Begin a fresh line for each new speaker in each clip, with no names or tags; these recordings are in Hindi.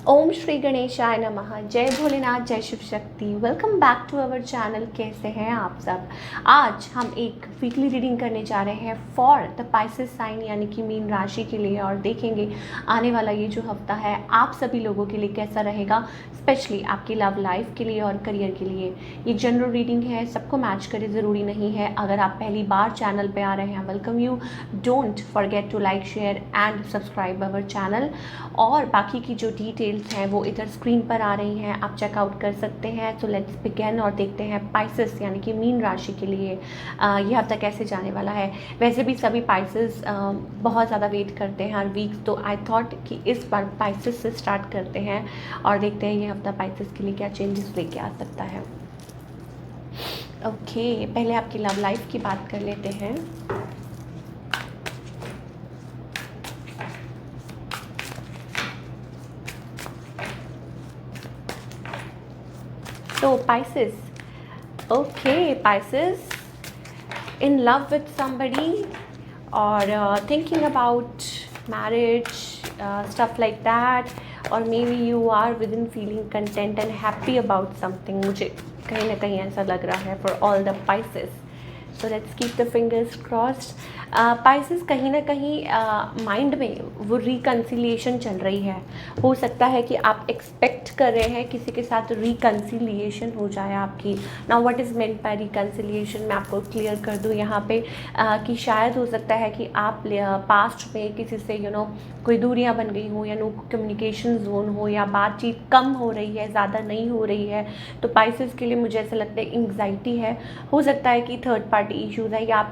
ओम श्री गणेशाय नमः। जय भोलेनाथ, जय Shiv Shakti. Welcome back to our channel. कैसे हैं आप सब? आज हम एक वीकली रीडिंग करने जा रहे हैं फॉर द पाइसेस साइन यानी कि मीन राशि के लिए, और देखेंगे आने वाला ये जो हफ्ता है आप सभी लोगों के लिए कैसा रहेगा, स्पेशली आपकी लव लाइफ के लिए और करियर के लिए। ये जनरल रीडिंग है, सबको मैच करे ज़रूरी नहीं है। अगर आप पहली बार चैनल पे आ रहे हैं, welcome you. Don't forget to like, share and subscribe our channel. और बाकी की जो डिटेल्स हैं वो इधर स्क्रीन पर आ रही हैं, आप चेकआउट कर सकते हैं। सो लेट्स बिगिन और देखते हैं पाइसेस यानी कि मीन राशि के लिए ये हफ्ता कैसे जाने वाला है। वैसे भी सभी पाइसेस बहुत ज़्यादा वेट करते हैं हर वीक, तो आई थॉट कि इस बार पाइसेस से स्टार्ट करते हैं और देखते हैं ये हफ्ता पाइसेस के लिए क्या चेंजेस लेके आ सकता है। ओके, पहले आपकी लव लाइफ की बात कर लेते हैं। तो Pisces, okay Pisces, in love with somebody or thinking about marriage, stuff like that, or maybe you are within feeling content and happy about something। मुझे कहीं ना कहीं ऐसा लग रहा है for all the Pisces। so let's keep the fingers crossed। Pisces कहीं ना कहीं माइंड में वो रिकन्सिलिएशन चल रही है। हो सकता है कि आप एक्सपेक्ट कर रहे हैं किसी के साथ रिकन्सिलिएशन हो जाए आपकी। Now what is meant by reconciliation, मैं आपको क्लियर कर दूँ यहाँ पे कि शायद हो सकता है कि आप पास्ट में किसी से कोई दूरियां बन गई हो या नो कम्युनिकेशन जोन हो या बातचीत कम हो रही है, ज़्यादा नहीं हो रही है। तो पाइसेस के लिए मुझे ऐसा लगता है एंग्जाइटी है। हो सकता है कि थर्ड पार्टी इश्यूज़ है या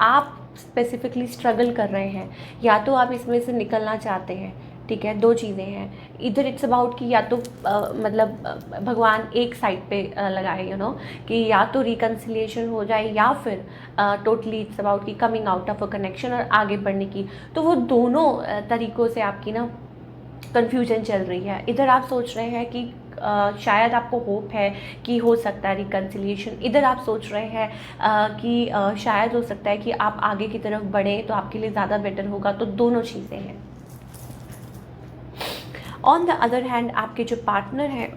आप स्पेसिफिकली स्ट्रगल कर रहे हैं, या तो आप इसमें से निकलना चाहते हैं। ठीक है, दो चीज़ें हैं इधर। इट्स अबाउट कि या तो भगवान एक साइड पे लगाए कि या तो रिकन्सिलिएशन हो जाए या फिर टोटली इट्स अबाउट कि coming out of a connection और आगे बढ़ने की। तो वो दोनों तरीक़ों से आपकी कन्फ्यूजन चल रही है। इधर आप सोच रहे हैं कि शायद आपको होप है कि हो सकता है रिकन्सिलिएशन। इधर आप सोच रहे हैं कि शायद हो सकता है कि आप आगे की तरफ बढ़ें तो आपके लिए ज़्यादा बेटर होगा। तो दोनों चीज़ें हैं। ऑन द अदर हैंड आपके जो पार्टनर हैं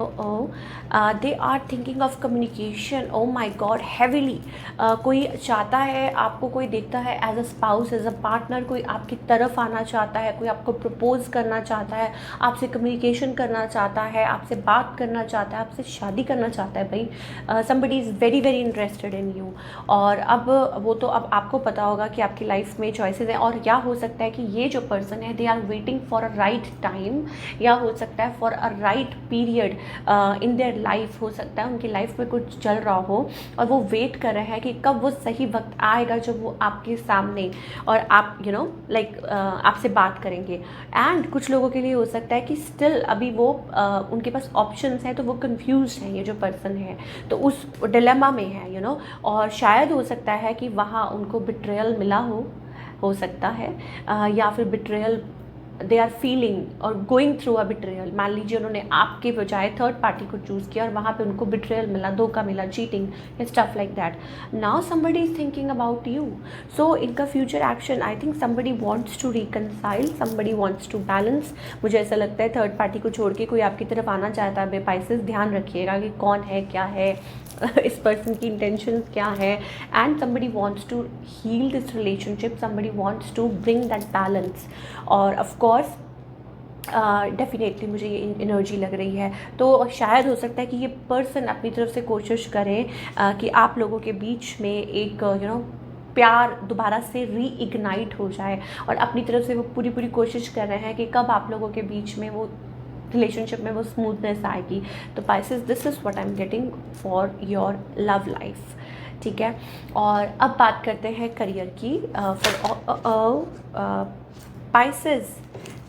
they are thinking of communication. Oh my god, heavily कोई चाहता है आपको, कोई देखता है as a spouse, as a partner. कोई आपकी तरफ आना चाहता है, कोई आपको प्रपोज करना चाहता है, आपसे कम्युनिकेशन करना चाहता है, आपसे बात करना चाहता है, आपसे शादी करना चाहता है। भाई somebody is very very interested in you. और अब वो तो अब आपको पता होगा कि आपकी लाइफ में चॉइसेस हैं, और क्या हो सकता है कि ये जो पर्सन है they are waiting for a right time, या हो सकता है for a right period in their life. हो सकता है उनकी लाइफ में कुछ चल रहा हो और वो वेट कर रहे हैं कि कब वो सही वक्त आएगा जब वो आपके सामने और आप आपसे बात करेंगे। एंड कुछ लोगों के लिए हो सकता है कि स्टिल अभी वो उनके पास ऑप्शंस हैं, तो वो कंफ्यूज हैं। ये जो पर्सन है तो उस डिलेमा में है और शायद हो सकता है कि वहाँ उनको बिट्रेयल मिला हो सकता है या फिर बिट्रेयल दे आर फीलिंग और गोइंग थ्रू अ बिट्रेयल। मान लीजिए उन्होंने आपके बजाय थर्ड पार्टी को चूज़ किया और वहाँ पे उनको बिट्रेयल मिला, धोखा मिला, cheating, stuff like that. Now somebody is thinking about you. So इनका future action, I think somebody wants to reconcile, somebody wants to balance. मुझे ऐसा लगता है थर्ड पार्टी को छोड़ के कोई आपकी तरफ आना चाहता है। पाइसेस ध्यान रखिएगा कि कौन है, क्या है, इस पर्सन की इंटेंशंस क्या है। And somebody wants to heal this relationship, somebody wants to bring that balance। और of course डेफिनेटली मुझे ये एनर्जी लग रही है। तो शायद हो सकता है कि ये पर्सन अपनी तरफ से कोशिश करें कि आप लोगों के बीच में एक प्यार दोबारा से रीइग्नाइट हो जाए, और अपनी तरफ से वो पूरी कोशिश कर रहे हैं कि कब आप लोगों के बीच में वो रिलेशनशिप में वो स्मूथनेस आएगी। तो Pisces, this is what I am getting for your love life. ठीक है, और अब बात करते हैं करियर की। फॉर पाइसेस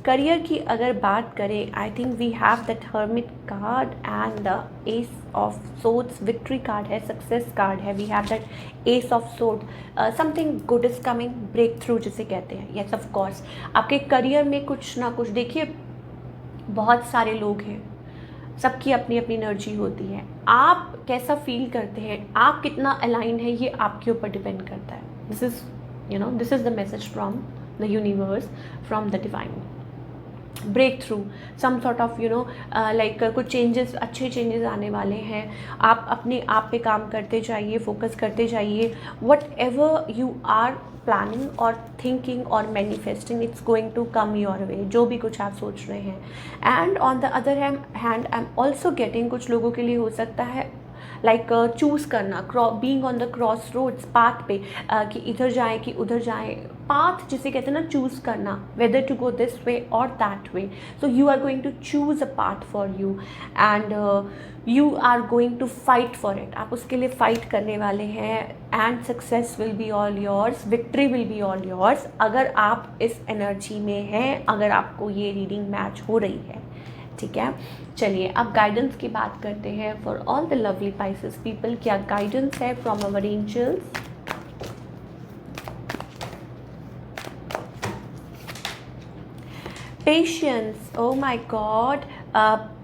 करियर की अगर बात करें, I think we have that hermit card and the ace of swords. Victory card है, सक्सेस कार्ड है। We have that ace of sword, something good is coming, breakthrough जिसे कहते हैं। यस ऑफ कोर्स आपके करियर में कुछ ना कुछ, देखिए बहुत सारे लोग हैं, सबकी अपनी अपनी एनर्जी होती है। आप कैसा फील करते हैं, आप कितना अलाइन है, ये आपके ऊपर डिपेंड करता है। This is the message from the universe, from the divine. Breakthrough, some sort of like कुछ चेंजेस, अच्छे चेंजेस आने वाले हैं। आप अपने आप पे काम करते जाइए, फोकस करते जाइए। Whatever you are planning और थिंकिंग और manifesting, it's going to come your way, जो भी कुछ आप सोच रहे हैं। And on the other hand I am also getting, कुछ लोगों के लिए हो सकता है लाइक चूज़ करना, being on the crossroads, path पे, कि इधर जाएं कि उधर जाएं, पाथ जिसे कहते हैं ना, चूज़ करना, whether to go this way और that way. So you are going to choose a path for you and you are going to fight for it. आप उसके लिए फाइट करने वाले हैं and success will be all yours, victory will be all yours, अगर आप इस एनर्जी में हैं, अगर आपको ये रीडिंग मैच हो रही है। ठीक है, चलिए अब गाइडेंस की बात करते हैं for all the lovely pisces people. क्या गाइडेंस है from our angels? Patience, oh my God,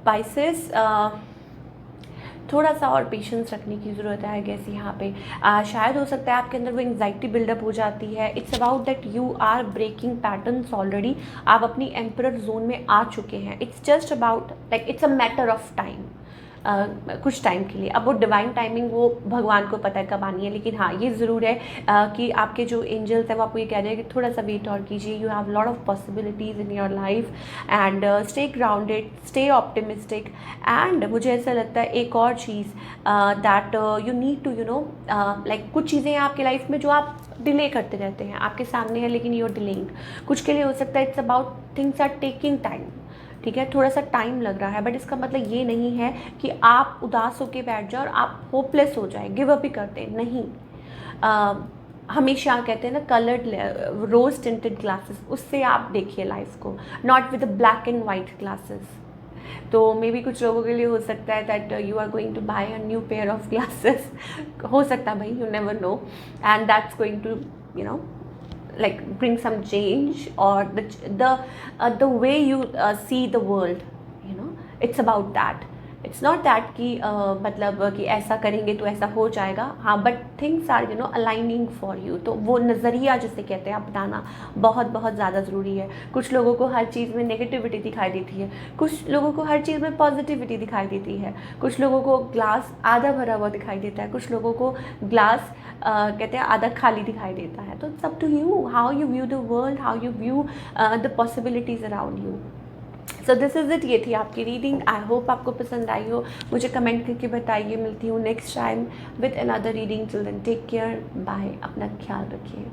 pisces, थोड़ा सा और पेशेंस रखने की ज़रूरत है आई गेस यहाँ पे। शायद हो सकता है आपके अंदर वो एंग्जाइटी बिल्डअप हो जाती है। It's about that you are breaking patterns already, आप अपनी एम्परर जोन में आ चुके हैं। It's just about like it's a matter of time, कुछ टाइम के लिए। अब वो डिवाइन टाइमिंग वो भगवान को पता है कब आनी है, लेकिन हाँ ये ज़रूर है कि आपके जो एंजल्स हैं वो आपको ये कह रहे हैं कि थोड़ा सा वेट और कीजिए। You have lot of possibilities in your life and stay grounded, stay optimistic. And मुझे ऐसा लगता है एक और चीज़ that you need to like कुछ चीज़ें हैं आपकी लाइफ में जो आप डिले करते रहते हैं, आपके सामने है लेकिन यू आर डिलेइंग। कुछ के लिए हो सकता है it's about things are taking time, ठीक है, थोड़ा सा टाइम लग रहा है, बट इसका मतलब ये नहीं है कि आप उदास होके बैठ जाओ और आप होपलेस हो जाए, गिव अप ही करते नहीं। हमेशा कहते हैं ना कलर्ड रोज टिंटेड ग्लासेस, उससे आप देखिए लाइफ को, not with black and white glasses. तो मे बी कुछ लोगों के लिए हो सकता है that you are going to buy a new pair of glasses, हो सकता है भाई, you never know, and that's going to like bring some change or the way you see the world, it's about that. It's not that कि मतलब कि ऐसा करेंगे तो ऐसा हो जाएगा, हाँ, but things are aligning for you. तो वो नज़रिया जिसे कहते हैं अपनाना बहुत बहुत ज़्यादा ज़रूरी है। कुछ लोगों को हर चीज़ में नेगेटिविटी दिखाई देती है, कुछ लोगों को हर चीज़ में पॉजिटिविटी दिखाई देती है, कुछ लोगों को ग्लास आधा भरा हुआ दिखाई देता है, कुछ लोगों को ग्लास कहते हैं आधा खाली दिखाई देता है। तो it's up to you how you view the world, how you view the possibilities around you. So this is it, ये थी आपकी रीडिंग। आई होप आपको पसंद आई हो, मुझे कमेंट करके बताइए। मिलती हूँ next time with another reading. Till then take care, bye, अपना ख्याल रखिए।